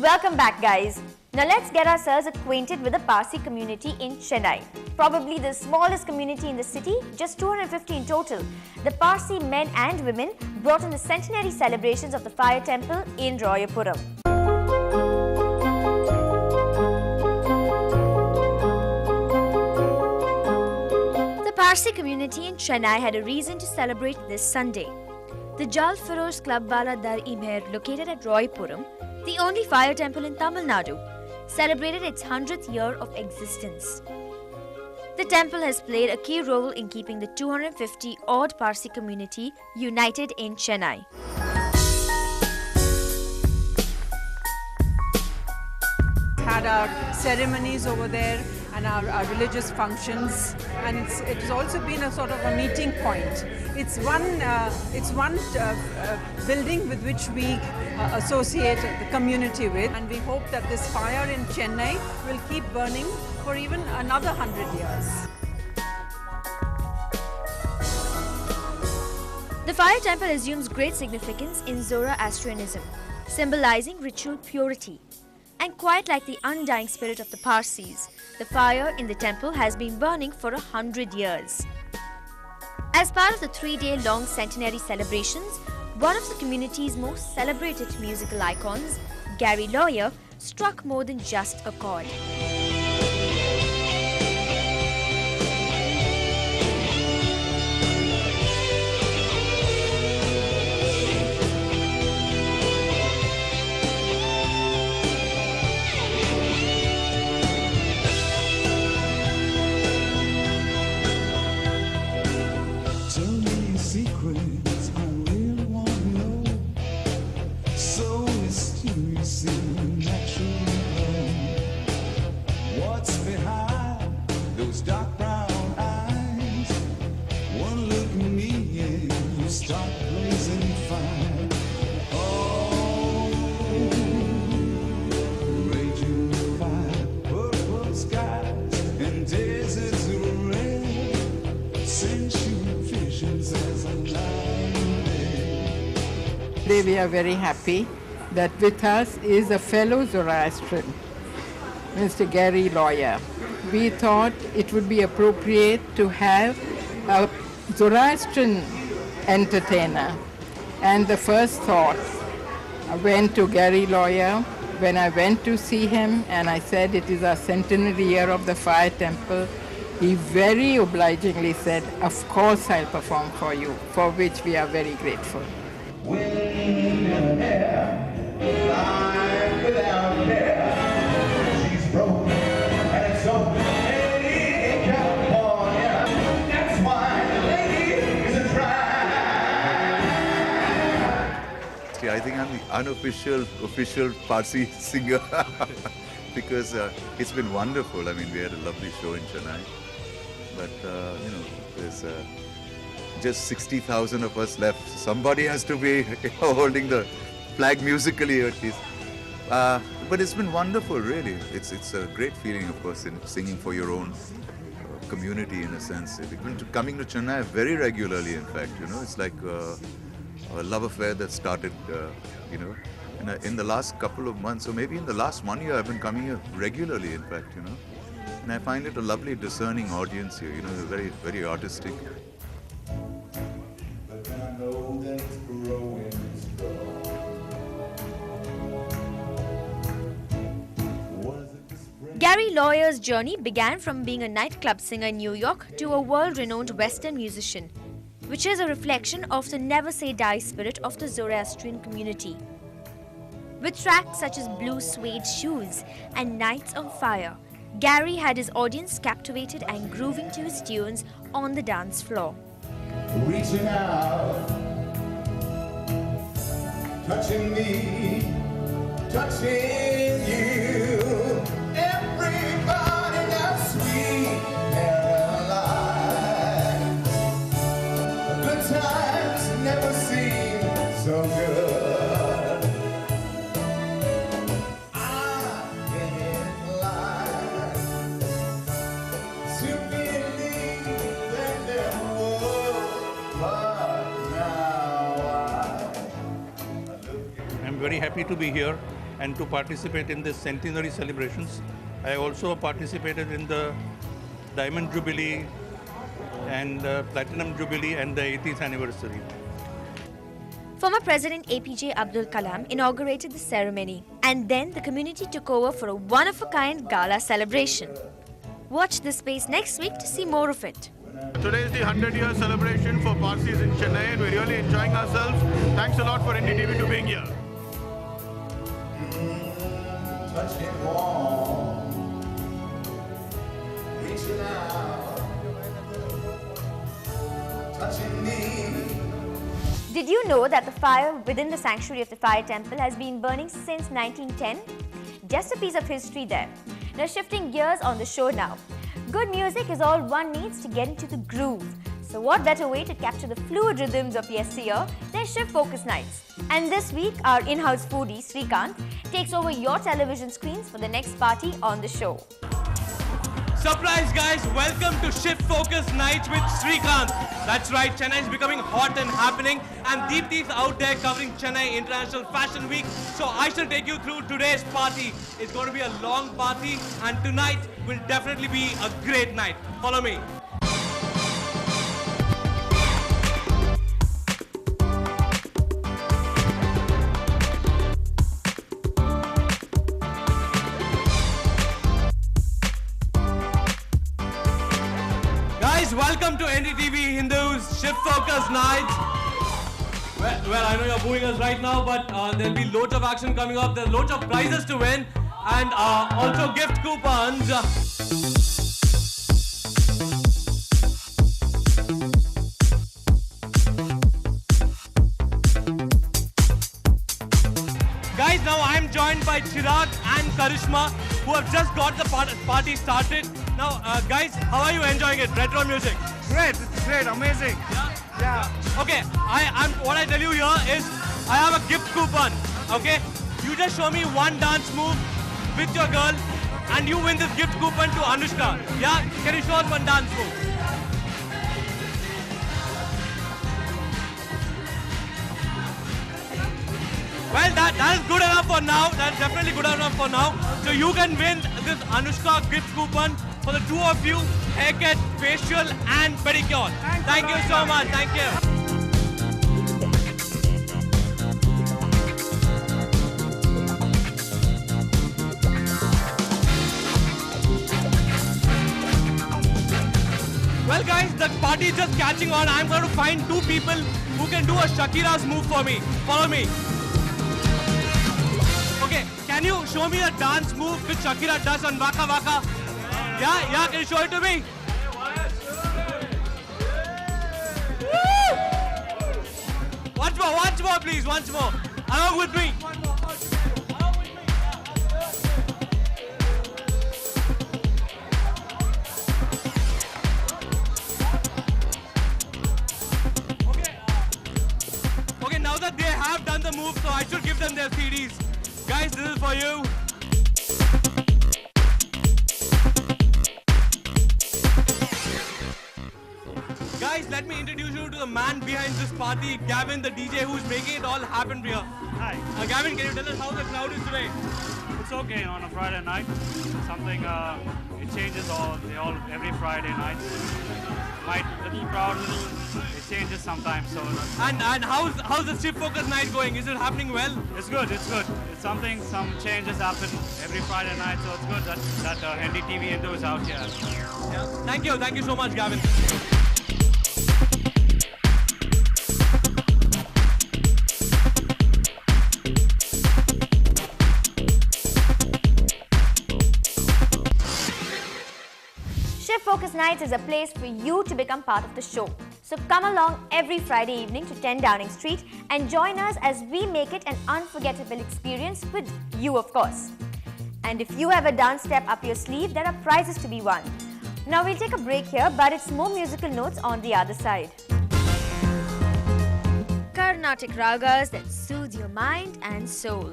Welcome back, guys. Now let's get ourselves acquainted with the Parsi community in Chennai. Probably the smallest community in the city, just 250 in total. The Parsi men and women brought in the centenary celebrations of the fire temple in Royapuram. The Parsi community in Chennai had a reason to celebrate this Sunday. The Jal Feroz Club Wala Dar Imer, located at Royapuram, the only fire temple in Tamil Nadu, celebrated its 100th year of existence. The temple has played a key role in keeping the 250-odd Parsi community united in Chennai. Had our ceremonies over there and our religious functions, and it's also been a sort of a meeting point. It's one building with which we associate the community with, and we hope that this fire in Chennai will keep burning for even another 100 years. The fire temple assumes great significance in Zoroastrianism, symbolizing ritual purity. And quite like the undying spirit of the Parsis, the fire in the temple has been burning for 100 years. As part of the 3-day-long centenary celebrations, one of the community's most celebrated musical icons, Gary Lawyer, struck more than just a chord. Today we are very happy that with us is a fellow Zoroastrian, Mr. Gary Lawyer. We thought it would be appropriate to have a Zoroastrian entertainer. And the first thought went to Gary Lawyer when I went to see him, and I said it is our centenary year of the fire temple. He very obligingly said, of course I'll perform for you, for which we are very grateful. Wind in air, life without care. She's broken and it's so lady in California. That's why the lady is a drag. I think I'm the unofficial Parsi singer because it's been wonderful. I mean, we had a lovely show in Chennai, but there's just 60,000 of us left. Somebody has to be holding the flag musically at least. But it's been wonderful, really. It's a great feeling, of course, in singing for your own community, in a sense. We've been coming to Chennai very regularly, in fact. It's like a love affair that started, in the last couple of months, or maybe in the last 1 year, I've been coming here regularly, in fact, And I find it a lovely, discerning audience here. They're very, very artistic. Gary Lawyer's journey began from being a nightclub singer in New York to a world-renowned Western musician, which is a reflection of the never-say-die spirit of the Zoroastrian community. With tracks such as Blue Suede Shoes and Nights on Fire, Gary had his audience captivated and grooving to his tunes on the dance floor. Reaching out, touching me, touching you. Everybody that's sweet and alive. Good times never seem so good. I'm in line to believe that there was, but now I'm very happy to be here and to participate in the centenary celebrations. I also participated in the Diamond Jubilee and Platinum Jubilee and the 80th anniversary. Former President APJ Abdul Kalam inaugurated the ceremony, and then the community took over for a one-of-a-kind gala celebration. Watch this space next week to see more of it. Today is the 100-year celebration for Parsis in Chennai, and we're really enjoying ourselves. Thanks a lot for NDTV to being here. Touching warm, reaching out, touching me. Did you know that the fire within the sanctuary of the fire temple has been burning since 1910? Just a piece of history there. Now shifting gears on the show now. Good music is all one needs to get into the groove. So what better way to capture the fluid rhythms of yesteryear than Shift Focus Nights? And this week, our in-house foodie, Srikanth, takes over your television screens for the next party on the show. Surprise guys, welcome to Shift Focus Nights with Srikanth. That's right, Chennai is becoming hot and happening, and Deepti is out there covering Chennai International Fashion Week. So I shall take you through today's party. It's going to be a long party, and tonight will definitely be a great night. Follow me. Welcome to NDTV Hindu's Shift Focus Nights. Well, I know you're booing us right now, but there'll be loads of action coming up. There's loads of prizes to win, and also gift coupons. Guys, now I'm joined by Chirag and Karishma, who have just got the party started. Now, guys, how are you enjoying it? Retro music? Great, it's great, amazing. Yeah. Okay, what I tell you here is I have a gift coupon. Okay, you just show me one dance move with your girl, and you win this gift coupon to Anushka. Yeah, can you show us one dance move? Well, that is good enough for now. That's definitely good enough for now. So you can win this Anushka gift coupon for the two of you, haircut, facial and pedicure. Thank you so much. Thank you. Well guys, the party is just catching on. I'm going to find two people who can do a Shakira's move for me. Follow me. Okay, can you show me a dance move which Shakira does on Waka Waka? Yeah, can you show it to me? Once more please, once more. Along with me. Okay, now that they have done the move, so I should give them their CDs. Guys, this is for you. Guys, let me introduce you to the man behind this party, Gavin, the DJ who's making it all happen here. Hi. Gavin, can you tell us how the crowd is today? It's okay on a Friday night. Something, it changes every Friday night. Little crowd, it changes sometimes. So. And how's the Shift Focus night going? Is it happening well? It's good. It's some changes happen every Friday night, so it's good that NDTV Hindu is out here. Yeah. Thank you so much, Gavin. Shift Focus Nights is a place for you to become part of the show. So come along every Friday evening to 10 Downing Street and join us as we make it an unforgettable experience with you, of course. And if you have a dance step up your sleeve, there are prizes to be won. Now we'll take a break here, but it's more musical notes on the other side. Carnatic ragas that soothe your mind and soul.